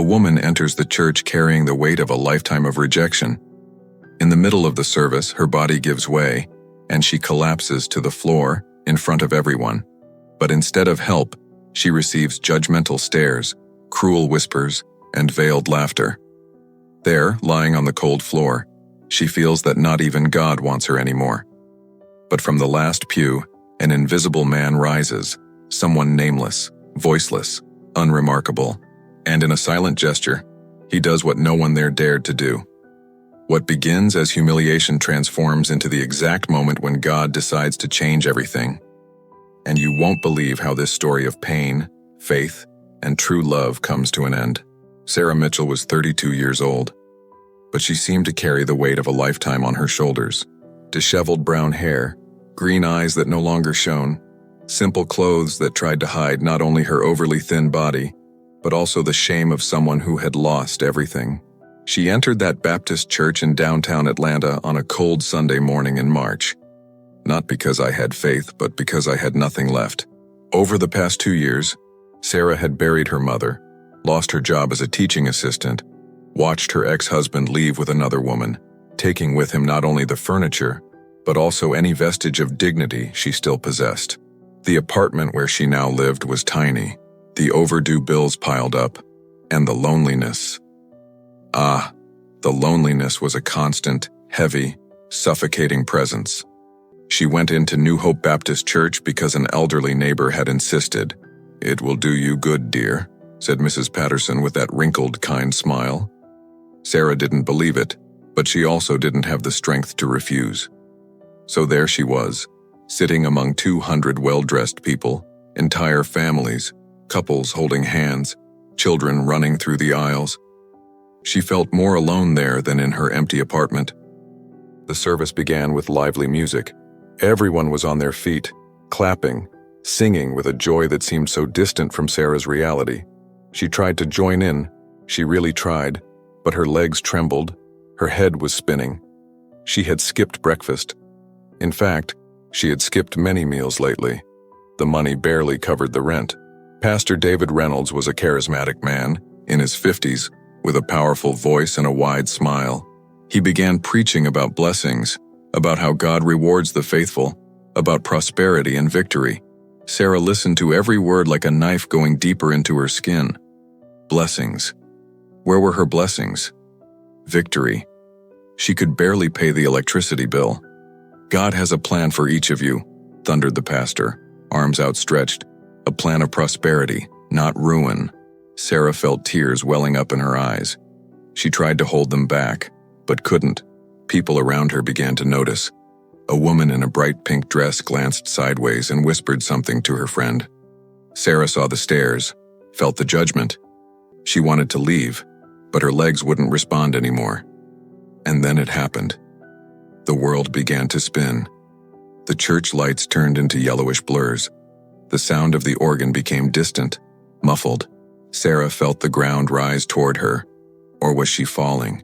A woman enters the church carrying the weight of a lifetime of rejection. In the middle of the service, her body gives way, and she collapses to the floor in front of everyone. But instead of help, she receives judgmental stares, cruel whispers, and veiled laughter. There, lying on the cold floor, she feels that not even God wants her anymore. But from the last pew, an invisible man rises, someone nameless, voiceless, unremarkable, and in a silent gesture, he does what no one there dared to do. What begins as humiliation transforms into the exact moment when God decides to change everything. And you won't believe how this story of pain, faith, and true love comes to an end. Sarah Mitchell was 32 years old, but she seemed to carry the weight of a lifetime on her shoulders. Disheveled brown hair, green eyes that no longer shone, simple clothes that tried to hide not only her overly thin body, but also the shame of someone who had lost everything. She entered that Baptist church in downtown Atlanta on a cold Sunday morning in March. Not because I had faith, but because I had nothing left. Over the past 2 years, Sarah had buried her mother, lost her job as a teaching assistant, watched her ex-husband leave with another woman, taking with him not only the furniture, but also any vestige of dignity she still possessed. The apartment where she now lived was tiny, the overdue bills piled up, and the loneliness. The loneliness was a constant, heavy, suffocating presence. She went into New Hope Baptist Church because an elderly neighbor had insisted. "It will do you good, dear," said Mrs. Patterson with that wrinkled, kind smile. Sarah didn't believe it, but she also didn't have the strength to refuse. So there she was, sitting among 200 well-dressed people, entire families, couples holding hands, children running through the aisles. She felt more alone there than in her empty apartment. The service began with lively music. Everyone was on their feet, clapping, singing with a joy that seemed so distant from Sarah's reality. She tried to join in, she really tried, but her legs trembled, her head was spinning. She had skipped breakfast. In fact, she had skipped many meals lately. The money barely covered the rent. Pastor David Reynolds was a charismatic man, in his 50s, with a powerful voice and a wide smile. He began preaching about blessings, about how God rewards the faithful, about prosperity and victory. Sarah listened to every word like a knife going deeper into her skin. Blessings. Where were her blessings? Victory. She could barely pay the electricity bill. "God has a plan for each of you," thundered the pastor, arms outstretched. "A plan of prosperity, not ruin." Sarah felt tears welling up in her eyes. She tried to hold them back, but couldn't. People around her began to notice. A woman in a bright pink dress glanced sideways and whispered something to her friend. Sarah saw the stares, felt the judgment. She wanted to leave, but her legs wouldn't respond anymore. And then it happened. The world began to spin. The church lights turned into yellowish blurs. The sound of the organ became distant, muffled. Sarah felt the ground rise toward her. Or was she falling?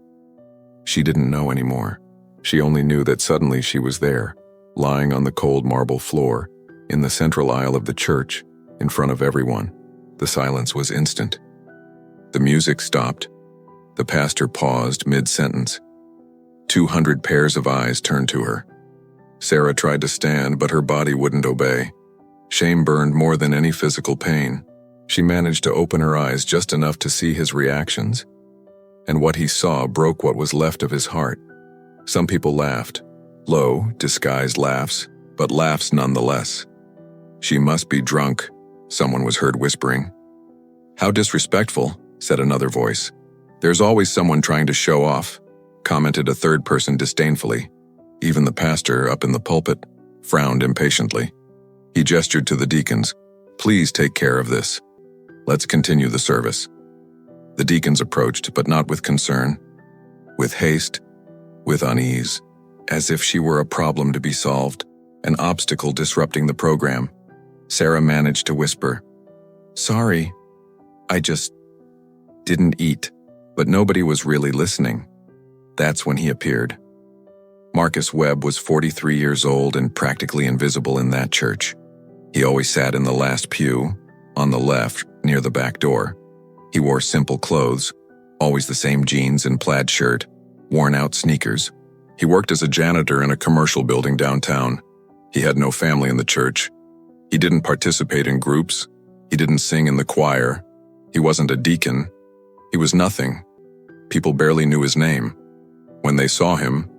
She didn't know anymore. She only knew that suddenly she was there, lying on the cold marble floor, in the central aisle of the church, in front of everyone. The silence was instant. The music stopped. The pastor paused mid-sentence. 200 pairs of eyes turned to her. Sarah tried to stand, but her body wouldn't obey. Shame burned more than any physical pain. She managed to open her eyes just enough to see his reactions. And what he saw broke what was left of his heart. Some people laughed. Low, disguised laughs, but laughs nonetheless. "She must be drunk," someone was heard whispering. "How disrespectful," said another voice. "There's always someone trying to show off," commented a third person disdainfully. Even the pastor, up in the pulpit, frowned impatiently. He gestured to the deacons. "Please take care of this. Let's continue the service." The deacons approached, but not with concern. With haste, with unease, as if she were a problem to be solved, an obstacle disrupting the program. Sarah managed to whisper, "Sorry, I just didn't eat." But nobody was really listening. That's when he appeared. Marcus Webb was 43 years old and practically invisible in that church. He always sat in the last pew, on the left, near the back door. He wore simple clothes, always the same jeans and plaid shirt, worn-out sneakers. He worked as a janitor in a commercial building downtown. He had no family in the church. He didn't participate in groups. He didn't sing in the choir. He wasn't a deacon. He was nothing. People barely knew his name. When they saw him,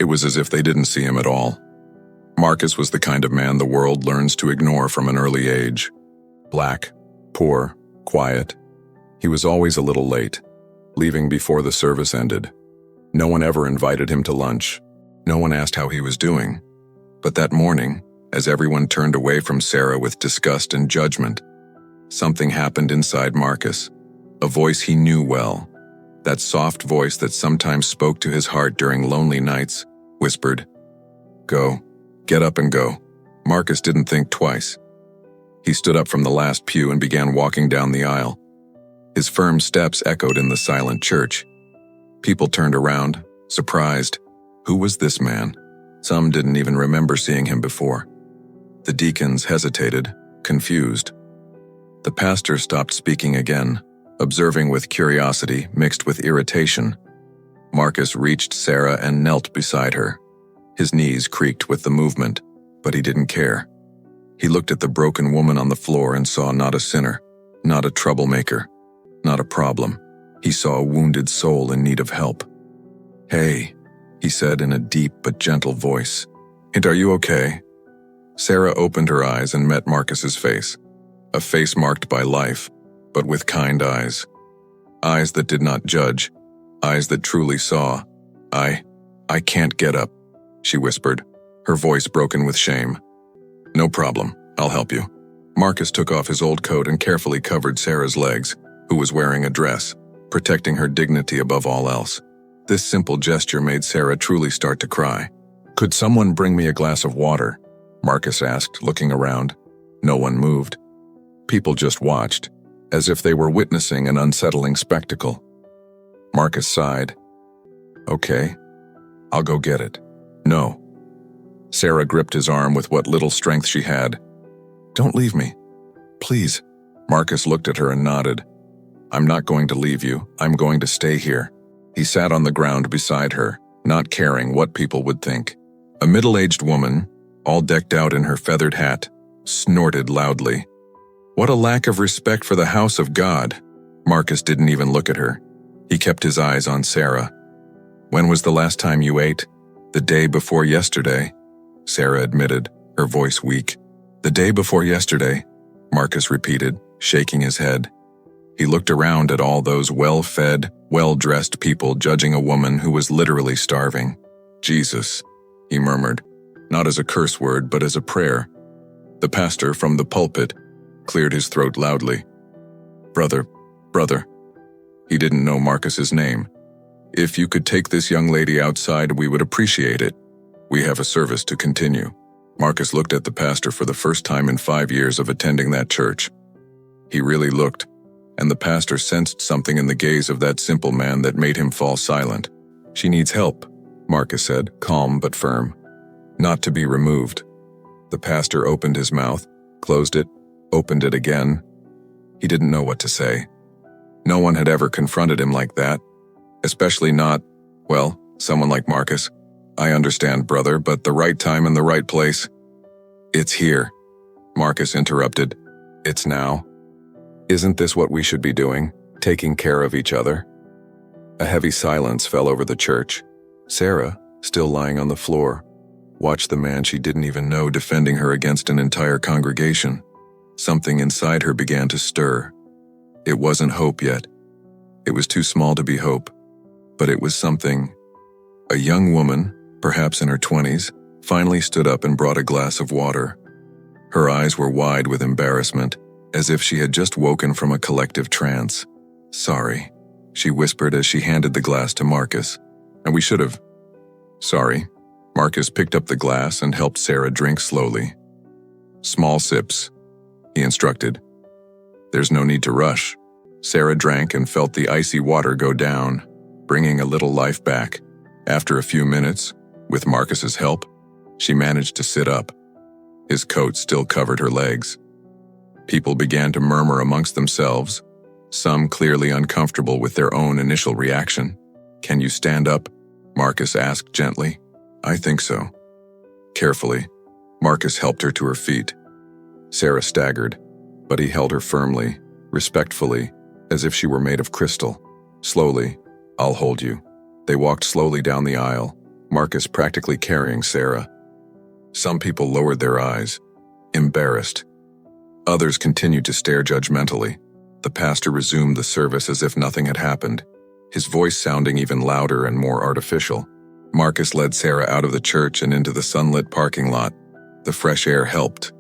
it was as if they didn't see him at all. Marcus was the kind of man the world learns to ignore from an early age. Black, poor, quiet. He was always a little late, leaving before the service ended. No one ever invited him to lunch. No one asked how he was doing. But that morning, as everyone turned away from Sarah with disgust and judgment, something happened inside Marcus. A voice he knew well. That soft voice that sometimes spoke to his heart during lonely nights, whispered, "Go. Get up and go." Marcus didn't think twice. He stood up from the last pew and began walking down the aisle. His firm steps echoed in the silent church. People turned around, surprised. Who was this man? Some didn't even remember seeing him before. The deacons hesitated, confused. The pastor stopped speaking again, observing with curiosity mixed with irritation. Marcus reached Sarah and knelt beside her. His knees creaked with the movement, but he didn't care. He looked at the broken woman on the floor and saw not a sinner, not a troublemaker, not a problem. He saw a wounded soul in need of help. "Hey," he said in a deep but gentle voice. "And are you okay?" Sarah opened her eyes and met Marcus's face. A face marked by life, but with kind eyes. Eyes that did not judge. Eyes that truly saw. I can't get up," she whispered, her voice broken with shame. "No problem, I'll help you." Marcus took off his old coat and carefully covered Sarah's legs, who was wearing a dress, protecting her dignity above all else. This simple gesture made Sarah truly start to cry. "Could someone bring me a glass of water?" Marcus asked, looking around. No one moved. People just watched, as if they were witnessing an unsettling spectacle. Marcus sighed. "Okay, I'll go get it." "No." Sarah gripped his arm with what little strength she had. "Don't leave me. Please." Marcus looked at her and nodded. "I'm not going to leave you. I'm going to stay here." He sat on the ground beside her, not caring what people would think. A middle-aged woman, all decked out in her feathered hat, snorted loudly. What a lack of respect for the house of God. Marcus didn't even look at her. He kept his eyes on Sarah. "When was the last time you ate?" "The day before yesterday," Sarah admitted, her voice weak. "The day before yesterday," Marcus repeated, shaking his head. He looked around at all those well-fed, well-dressed people judging a woman who was literally starving. "Jesus," he murmured, not as a curse word but as a prayer. The pastor from the pulpit cleared his throat loudly. Brother. He didn't know Marcus's name. "If you could take this young lady outside, we would appreciate it. We have a service to continue." Marcus looked at the pastor for the first time in 5 years of attending that church. He really looked, and the pastor sensed something in the gaze of that simple man that made him fall silent. "She needs help," Marcus said, calm but firm. "Not to be removed." The pastor opened his mouth, closed it, opened it again. He didn't know what to say. No one had ever confronted him like that, especially not, well, someone like Marcus. "I understand, brother, but the right time and the right place." "It's here," Marcus interrupted. "It's now. Isn't this what we should be doing, taking care of each other?" A heavy silence fell over the church. Sarah, still lying on the floor, watched the man she didn't even know defending her against an entire congregation. Something inside her began to stir. It wasn't hope yet. It was too small to be hope, but it was something. A young woman, perhaps in her 20s, finally stood up and brought a glass of water. Her eyes were wide with embarrassment, as if she had just woken from a collective trance. "Sorry," she whispered as she handed the glass to Marcus. "And we should have." "Sorry." Marcus picked up the glass and helped Sarah drink slowly. "Small sips," he instructed. "There's no need to rush." Sarah drank and felt the icy water go down, bringing a little life back. After a few minutes, with Marcus's help, she managed to sit up. His coat still covered her legs. People began to murmur amongst themselves. some clearly uncomfortable with their own initial reaction. "Can you stand up?" Marcus asked gently. "I think so." Carefully, Marcus helped her to her feet. Sarah staggered, but he held her firmly, respectfully, as if she were made of crystal. Slowly, "I'll hold you." They walked slowly down the aisle, Marcus practically carrying Sarah. Some people lowered their eyes, embarrassed. Others continued to stare judgmentally. The pastor resumed the service as if nothing had happened, his voice sounding even louder and more artificial. Marcus led Sarah out of the church and into the sunlit parking lot. The fresh air helped.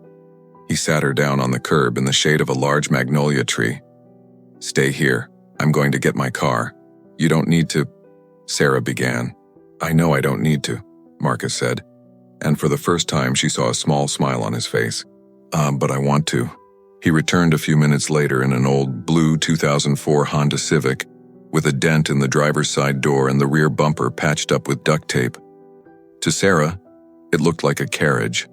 He sat her down on the curb in the shade of a large magnolia tree. "Stay here. I'm going to get my car." "You don't need to," Sarah began. "I know I don't need to," Marcus said, and for the first time she saw a small smile on his face. But I want to." He returned a few minutes later in an old blue 2004 Honda Civic, with a dent in the driver's side door and the rear bumper patched up with duct tape. To Sarah, it looked like a carriage.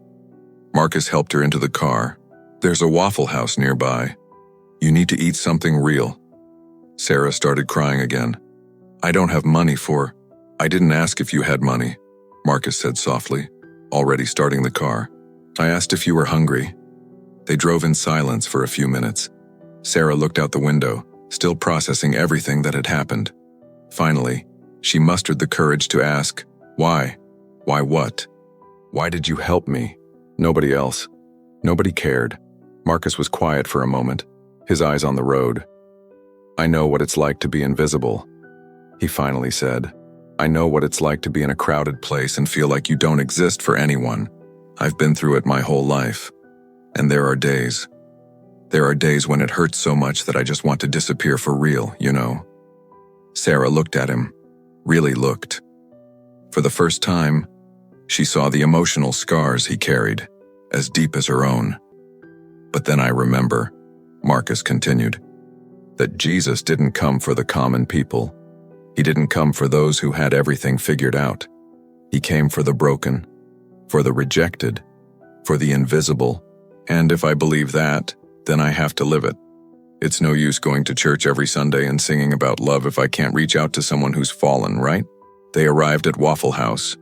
Marcus helped her into the car. "There's a Waffle House nearby. You need to eat something real." Sarah started crying again. "I don't have money for—" "I didn't ask if you had money," Marcus said softly, already starting the car. "I asked if you were hungry." They drove in silence for a few minutes. Sarah looked out the window, still processing everything that had happened. Finally, she mustered the courage to ask, "Why? Why what? Why did you help me?" Nobody else. Nobody cared. Marcus was quiet for a moment, his eyes on the road. "I know what it's like to be invisible," he finally said. "I know what it's like to be in a crowded place and feel like you don't exist for anyone. I've been through it my whole life. And there are days when it hurts so much that I just want to disappear for real, you know." Sarah looked at him, really looked. For the first time, she saw the emotional scars he carried, as deep as her own. "But then I remember," Marcus continued, "that Jesus didn't come for the common people. He didn't come for those who had everything figured out. He came for the broken, for the rejected, for the invisible. And if I believe that, then I have to live it. It's no use going to church every Sunday and singing about love if I can't reach out to someone who's fallen, right?" They arrived at Waffle House.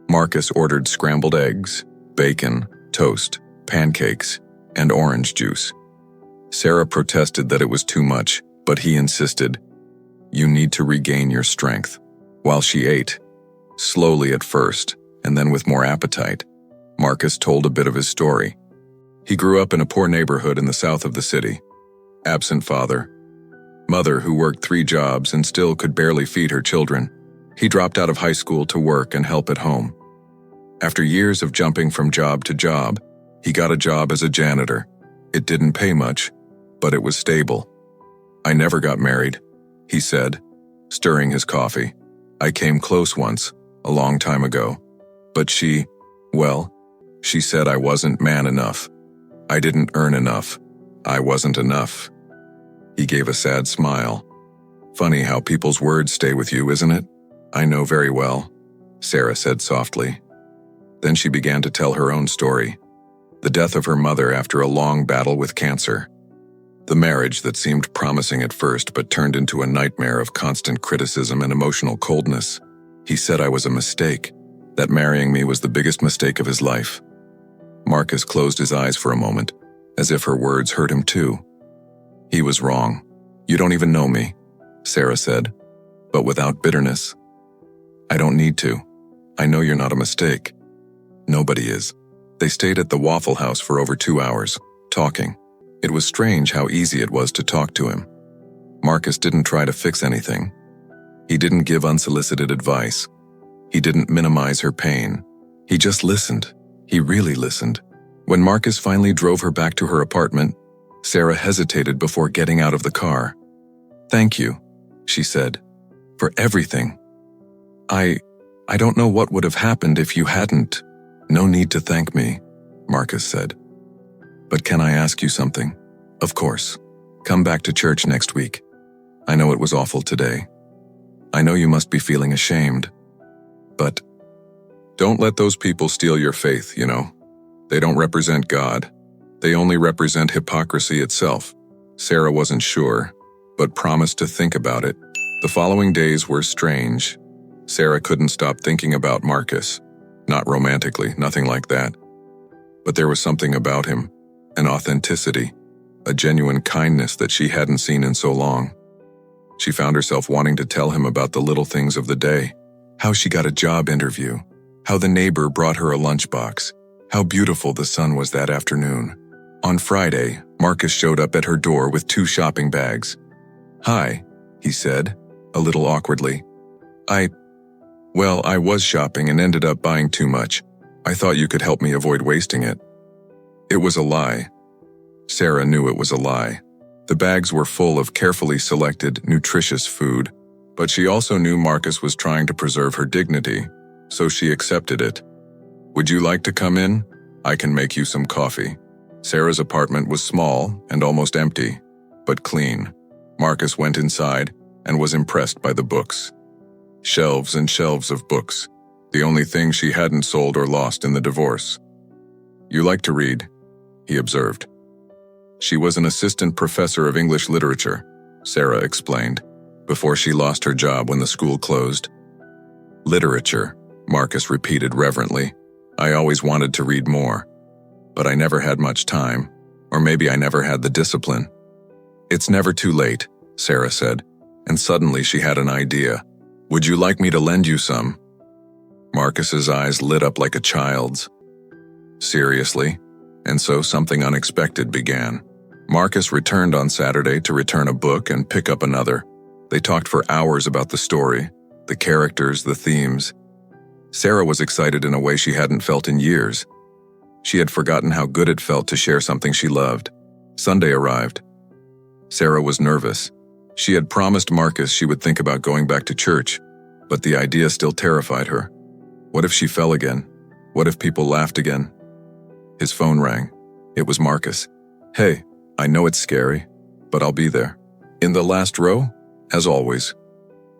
Marcus ordered scrambled eggs, bacon, toast, pancakes, and orange juice. Sarah protested that it was too much, but he insisted, "You need to regain your strength." While she ate, slowly at first, and then with more appetite, Marcus told a bit of his story. He grew up in a poor neighborhood in the south of the city. Absent father. Mother who worked 3 jobs and still could barely feed her children. He dropped out of high school to work and help at home. After years of jumping from job to job, he got a job as a janitor. It didn't pay much, but it was stable. "I never got married," he said, stirring his coffee. "I came close once, a long time ago. But she said I wasn't man enough. I didn't earn enough. I wasn't enough." He gave a sad smile. "Funny how people's words stay with you, isn't it?" "I know very well," Sarah said softly. Then she began to tell her own story. The death of her mother after a long battle with cancer. The marriage that seemed promising at first but turned into a nightmare of constant criticism and emotional coldness. He said I was a mistake, that marrying me was the biggest mistake of his life. Marcus closed his eyes for a moment, as if her words hurt him too. "He was wrong. You don't even know me," Sarah said, but without bitterness. "I don't need to. I know you're not a mistake. Nobody is." They stayed at the Waffle House for over 2 hours, talking. It was strange how easy it was to talk to him. Marcus didn't try to fix anything. He didn't give unsolicited advice. He didn't minimize her pain. He just listened. He really listened. When Marcus finally drove her back to her apartment, Sarah hesitated before getting out of the car. "Thank you," she said, "for everything. I don't know what would have happened if you hadn't." "No need to thank me," Marcus said. "But can I ask you something?" "Of course. Come back to church next week. I know it was awful today. I know you must be feeling ashamed. But don't let those people steal your faith, you know. They don't represent God. They only represent hypocrisy itself." Sarah wasn't sure. but promised to think about it. The following days were strange. Sarah couldn't stop thinking about Marcus. Not romantically, nothing like that. But there was something about him, an authenticity, a genuine kindness that she hadn't seen in so long. She found herself wanting to tell him about the little things of the day, how she got a job interview, how the neighbor brought her a lunchbox, how beautiful the sun was that afternoon. On Friday, Marcus showed up at her door with 2 shopping bags. "Hi," he said, a little awkwardly. I was shopping and ended up buying too much. I thought you could help me avoid wasting it." It was a lie. Sarah knew it was a lie. The bags were full of carefully selected, nutritious food, but she also knew Marcus was trying to preserve her dignity, so she accepted it. "Would you like to come in? I can make you some coffee." Sarah's apartment was small and almost empty, but clean. Marcus went inside and was impressed by the books. Shelves and shelves of books, the only thing she hadn't sold or lost in the divorce. "You like to read," he observed. She was an assistant professor of English literature, Sarah explained, before she lost her job when the school closed. "Literature," Marcus repeated reverently. "I always wanted to read more, but I never had much time, or maybe I never had the discipline." "It's never too late," Sarah said, and suddenly she had an idea. "Would you like me to lend you some?" Marcus's eyes lit up like a child's. "Seriously?" And so something unexpected began. Marcus returned on Saturday to return a book and pick up another. They talked for hours about the story, the characters, the themes. Sarah was excited in a way she hadn't felt in years. She had forgotten how good it felt to share something she loved. Sunday arrived. Sarah was nervous. She had promised Marcus she would think about going back to church, but the idea still terrified her. What if she fell again? What if people laughed again? His phone rang. It was Marcus. "Hey, I know it's scary, but I'll be there. In the last row, as always.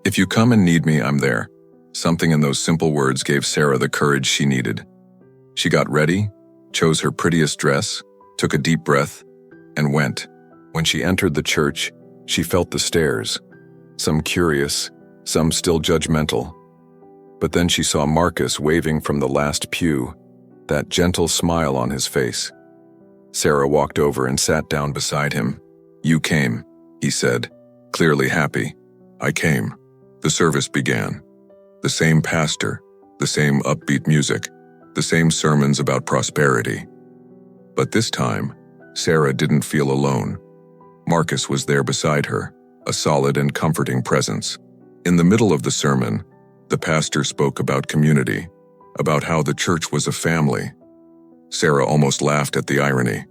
If you come and need me, I'm there." Something in those simple words gave Sarah the courage she needed. She got ready, chose her prettiest dress, took a deep breath, and went. When she entered the church, she felt the stares, some curious, some still judgmental. But then she saw Marcus waving from the last pew, that gentle smile on his face. Sarah walked over and sat down beside him. "You came," he said, clearly happy. "I came." The service began. The same pastor, the same upbeat music, the same sermons about prosperity. But this time, Sarah didn't feel alone. Marcus was there beside her, a solid and comforting presence. In the middle of the sermon, the pastor spoke about community, about how the church was a family. Sarah almost laughed at the irony.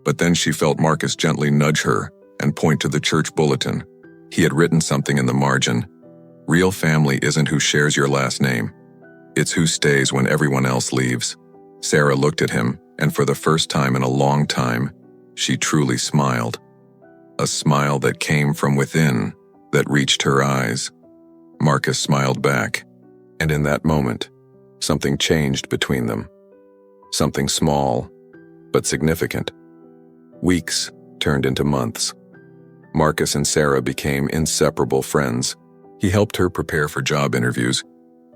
But then she felt Marcus gently nudge her and point to the church bulletin. He had written something in the margin. "Real family isn't who shares your last name. It's who stays when everyone else leaves." Sarah looked at him, and for the first time in a long time, she truly smiled. A smile that came from within, that reached her eyes. Marcus smiled back, and in that moment, something changed between them. Something small, but significant. Weeks turned into months. Marcus and Sarah became inseparable friends. He helped her prepare for job interviews,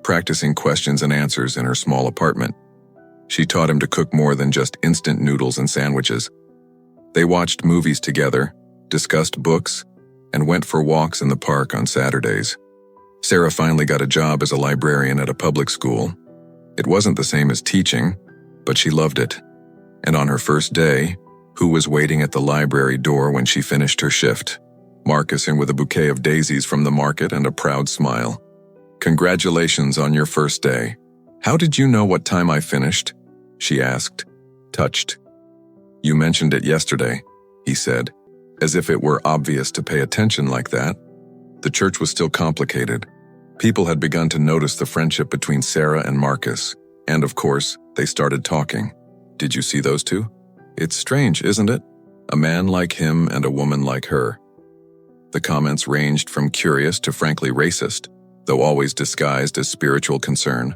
practicing questions and answers in her small apartment. She taught him to cook more than just instant noodles and sandwiches. They watched movies together, discussed books, and went for walks in the park on Saturdays. Sarah finally got a job as a librarian at a public school. It wasn't the same as teaching, but she loved it. And on her first day, who was waiting at the library door when she finished her shift? Marcus, in with a bouquet of daisies from the market and a proud smile. "Congratulations on your first day. How did you know what time I finished?" she asked, touched. "You mentioned it yesterday," he said, as if it were obvious to pay attention like that. The church was still complicated. People had begun to notice the friendship between Sarah and Marcus, and of course, they started talking. "Did you see those two? It's strange, isn't it? A man like him and a woman like her." The comments ranged from curious to frankly racist, though always disguised as spiritual concern.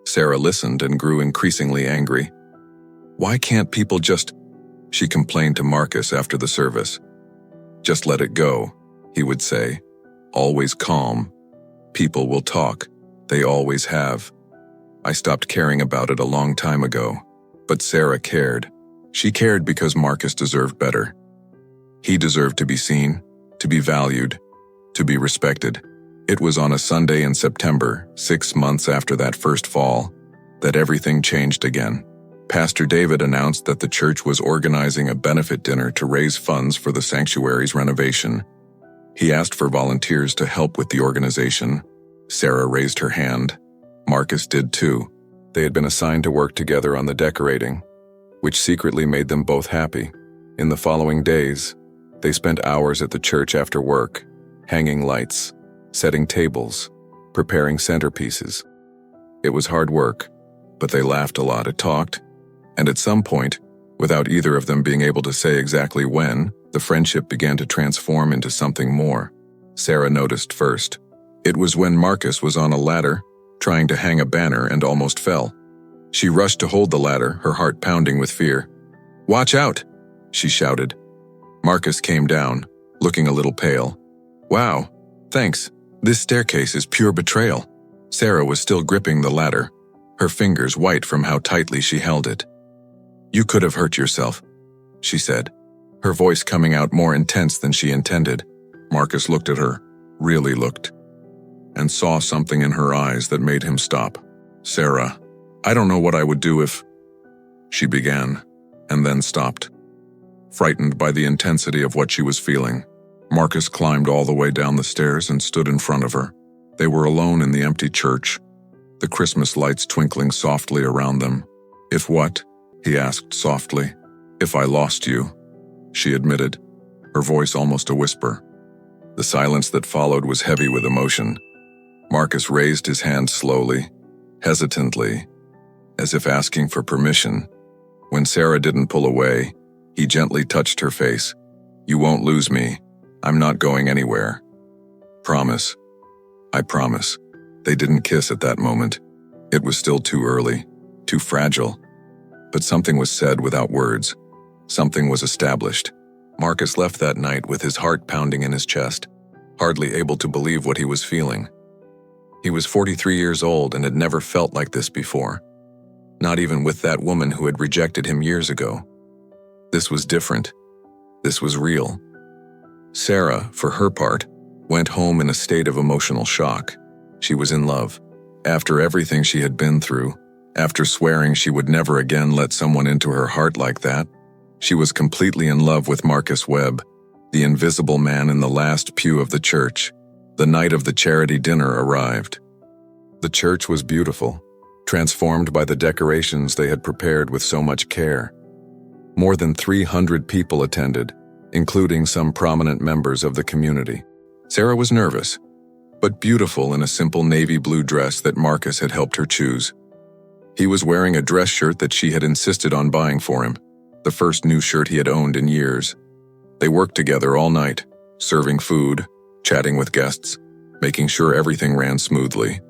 Sarah listened and grew increasingly angry. "Why can't people just," she complained to Marcus after the service, "just let it go? he would say, always calm. People will talk. They always have. I stopped caring about it a long time ago, but Sarah cared. She cared because Marcus deserved better. He deserved to be seen, to be valued, to be respected. It was on a Sunday in September, 6 months after that first fall, that everything changed again. Pastor David announced that the church was organizing a benefit dinner to raise funds for the sanctuary's renovation. He asked for volunteers to help with the organization. Sarah raised her hand. Marcus did too. They had been assigned to work together on the decorating, which secretly made them both happy. In the following days, they spent hours at the church after work, hanging lights, setting tables, preparing centerpieces. It was hard work, but they laughed a lot, talked, and at some point, without either of them being able to say exactly when, the friendship began to transform into something more. Sarah noticed first. It was when Marcus was on a ladder, trying to hang a banner and almost fell. She rushed to hold the ladder, her heart pounding with fear. "Watch out!" she shouted. Marcus came down, looking a little pale. "Wow, thanks. This staircase is pure betrayal." Sarah was still gripping the ladder, her fingers white from how tightly she held it. "You could have hurt yourself," she said, her voice coming out more intense than she intended. Marcus looked at her, really looked, and saw something in her eyes that made him stop. "Sarah, I don't know what I would do if—" she began, and then stopped, frightened by the intensity of what she was feeling. Marcus climbed all the way down the stairs and stood in front of her. They were alone in the empty church, the Christmas lights twinkling softly around them. "If what?" he asked softly. "If I lost you," she admitted, her voice almost a whisper. The silence that followed was heavy with emotion. Marcus raised his hand slowly, hesitantly, as if asking for permission. When Sarah didn't pull away, he gently touched her face. "You won't lose me. I'm not going anywhere. Promise." "I promise." They didn't kiss at that moment. It was still too early, too fragile. But something was said without words. Something was established. Marcus left that night with his heart pounding in his chest, hardly able to believe what he was feeling. He was 43 years old and had never felt like this before. Not even with that woman who had rejected him years ago. This was different. This was real. Sarah, for her part, went home in a state of emotional shock. She was in love. After everything she had been through, after swearing she would never again let someone into her heart like that, she was completely in love with Marcus Webb, the invisible man in the last pew of the church. The night of the charity dinner arrived. The church was beautiful, transformed by the decorations they had prepared with so much care. More than 300 people attended, including some prominent members of the community. Sarah was nervous, but beautiful in a simple navy blue dress that Marcus had helped her choose. He was wearing a dress shirt that she had insisted on buying for him, the first new shirt he had owned in years. They worked together all night, serving food, chatting with guests, making sure everything ran smoothly.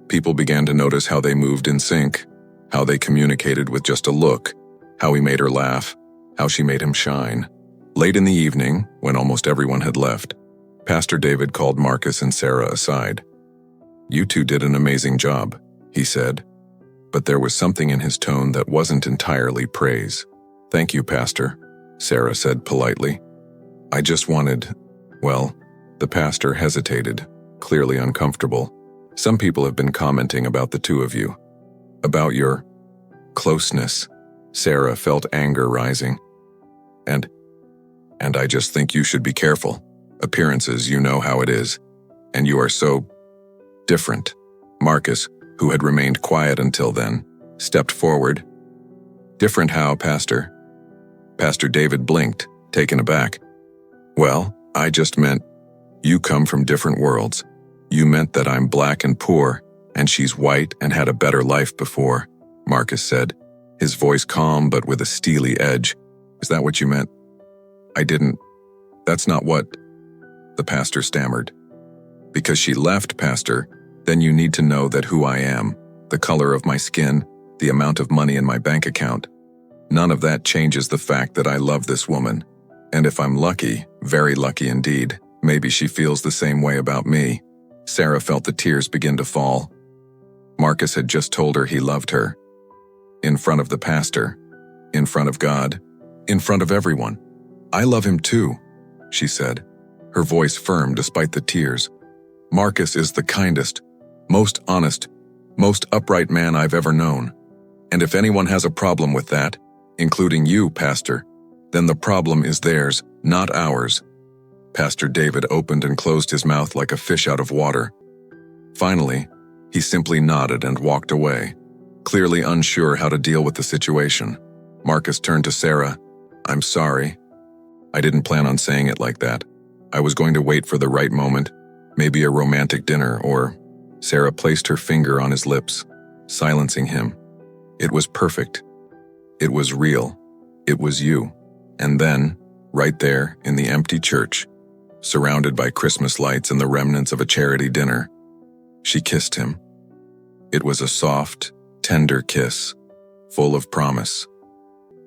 People began to notice how they moved in sync, how they communicated with just a look, how he made her laugh, how she made him shine. Late in the evening, when almost everyone had left, Pastor David called Marcus and Sarah aside. "You two did an amazing job," he said, but there was something in his tone that wasn't entirely praise. "Thank you, Pastor," Sarah said politely. "I just wanted, well," the pastor hesitated, clearly uncomfortable. "Some people have been commenting about the two of you. About your closeness." Sarah felt anger rising. And I just think you should be careful. Appearances, you know how it is. And you are so different." Marcus, who had remained quiet until then, stepped forward. "Different how, Pastor?" Pastor David blinked, taken aback. "Well, I just meant you come from different worlds. You meant that I'm black and poor, and she's white and had a better life before," Marcus said, his voice calm but with a steely edge. "Is that what you meant?" "I didn't. That's not what," the pastor stammered. "Because she left, Pastor, then you need to know that who I am, the color of my skin, the amount of money in my bank account. None of that changes the fact that I love this woman. And if I'm lucky, very lucky indeed, Maybe she feels the same way about me. Sarah felt the tears begin to fall. Marcus had just told her he loved her. In front of the pastor, in front of God, in front of everyone. "I love him too," she said, her voice firm despite the tears. "Marcus is the kindest, most honest, most upright man I've ever known. And if anyone has a problem with that, including you, Pastor, then the problem is theirs, not ours." Pastor David opened and closed his mouth like a fish out of water. Finally, he simply nodded and walked away, clearly unsure how to deal with the situation. Marcus turned to Sarah. "I'm sorry. I didn't plan on saying it like that. I was going to wait for the right moment, maybe a romantic dinner or—" Sarah placed her finger on his lips, silencing him. "It was perfect. It was real. It was you." And then, right there in the empty church, surrounded by Christmas lights and the remnants of a charity dinner, she kissed him. It was a soft, tender kiss, full of promise.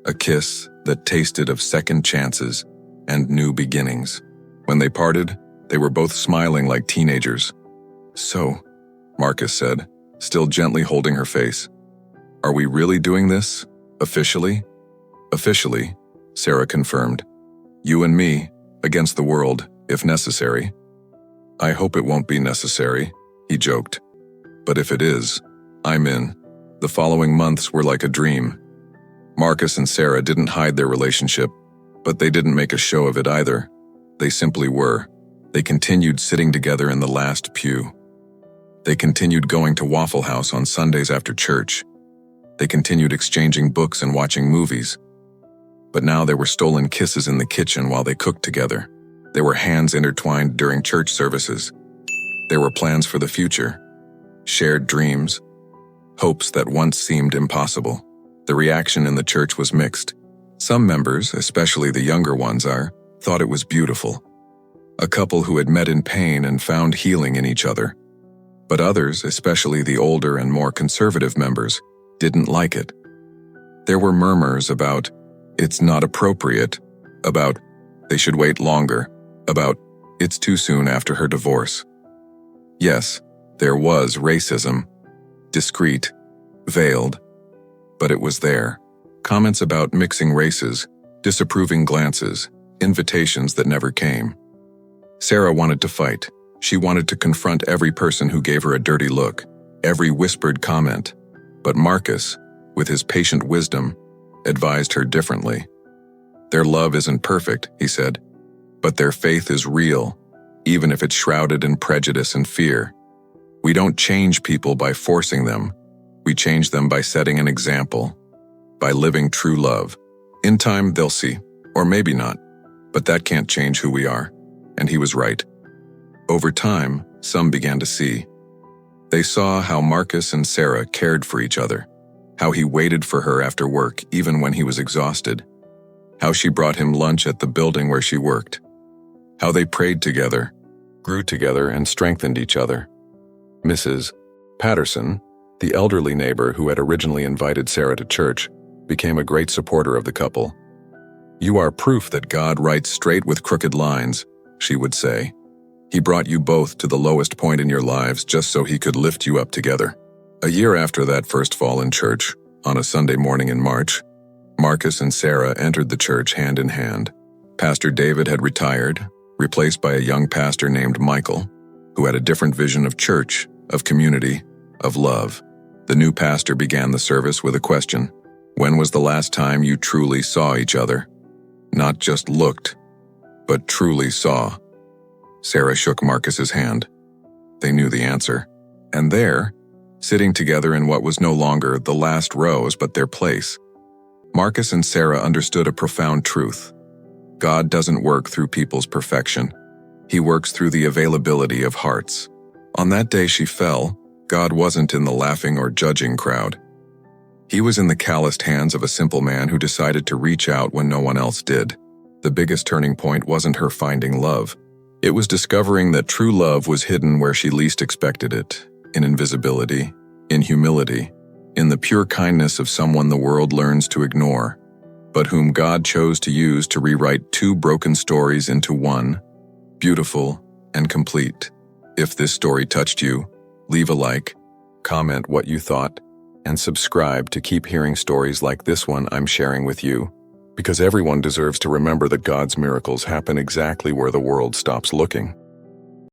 A kiss that tasted of second chances and new beginnings. When they parted, they were both smiling like teenagers. "So," Marcus said, still gently holding her face, "are we really doing this? Officially?" "Officially," Sarah confirmed. "You and me, against the world, if necessary." "I hope it won't be necessary," he joked. "But if it is, I'm in." The following months were like a dream. Marcus and Sarah didn't hide their relationship, but they didn't make a show of it either. They simply were. They continued sitting together in the last pew. They continued going to Waffle House on Sundays after church. They continued exchanging books and watching movies. But now there were stolen kisses in the kitchen while they cooked together. There were hands intertwined during church services. There were plans for the future, shared dreams, hopes that once seemed impossible. The reaction in the church was mixed. Some members, especially the younger ones, thought it was beautiful. A couple who had met in pain and found healing in each other. But others, especially the older and more conservative members, didn't like it. There were murmurs about, "It's not appropriate," about, "They should wait longer," about, "It's too soon after her divorce." Yes, there was racism, discreet, veiled, but it was there. Comments about mixing races, disapproving glances, invitations that never came. Sarah wanted to fight. She wanted to confront every person who gave her a dirty look, every whispered comment. But Marcus, with his patient wisdom, advised her differently. "Their love isn't perfect," he said, "but their faith is real, even if it's shrouded in prejudice and fear. We don't change people by forcing them. We change them by setting an example, by living true love. In time, they'll see, or maybe not, but that can't change who we are." And he was right. Over time, some began to see. They saw how Marcus and Sarah cared for each other, how he waited for her after work even when he was exhausted, how she brought him lunch at the building where she worked, how they prayed together, grew together, and strengthened each other. Mrs. Patterson, the elderly neighbor who had originally invited Sarah to church, became a great supporter of the couple. "You are proof that God writes straight with crooked lines," she would say. "He brought you both to the lowest point in your lives just so he could lift you up together." A year after that first fall in church, on a Sunday morning in March, Marcus and Sarah entered the church hand in hand. Pastor David had retired, replaced by a young pastor named Michael, who had a different vision of church, of community, of love. The new pastor began the service with a question. "When was the last time you truly saw each other? Not just looked, but truly saw." Sarah shook Marcus's hand. They knew the answer. And there, sitting together in what was no longer the last rows but their place, Marcus and Sarah understood a profound truth. God doesn't work through people's perfection. He works through the availability of hearts. On that day she fell, God wasn't in the laughing or judging crowd. He was in the calloused hands of a simple man who decided to reach out when no one else did. The biggest turning point wasn't her finding love. It was discovering that true love was hidden where she least expected it, in invisibility, in humility, in the pure kindness of someone the world learns to ignore, but whom God chose to use to rewrite two broken stories into one, beautiful, and complete. If this story touched you, leave a like, comment what you thought, and subscribe to keep hearing stories like this one I'm sharing with you, because everyone deserves to remember that God's miracles happen exactly where the world stops looking.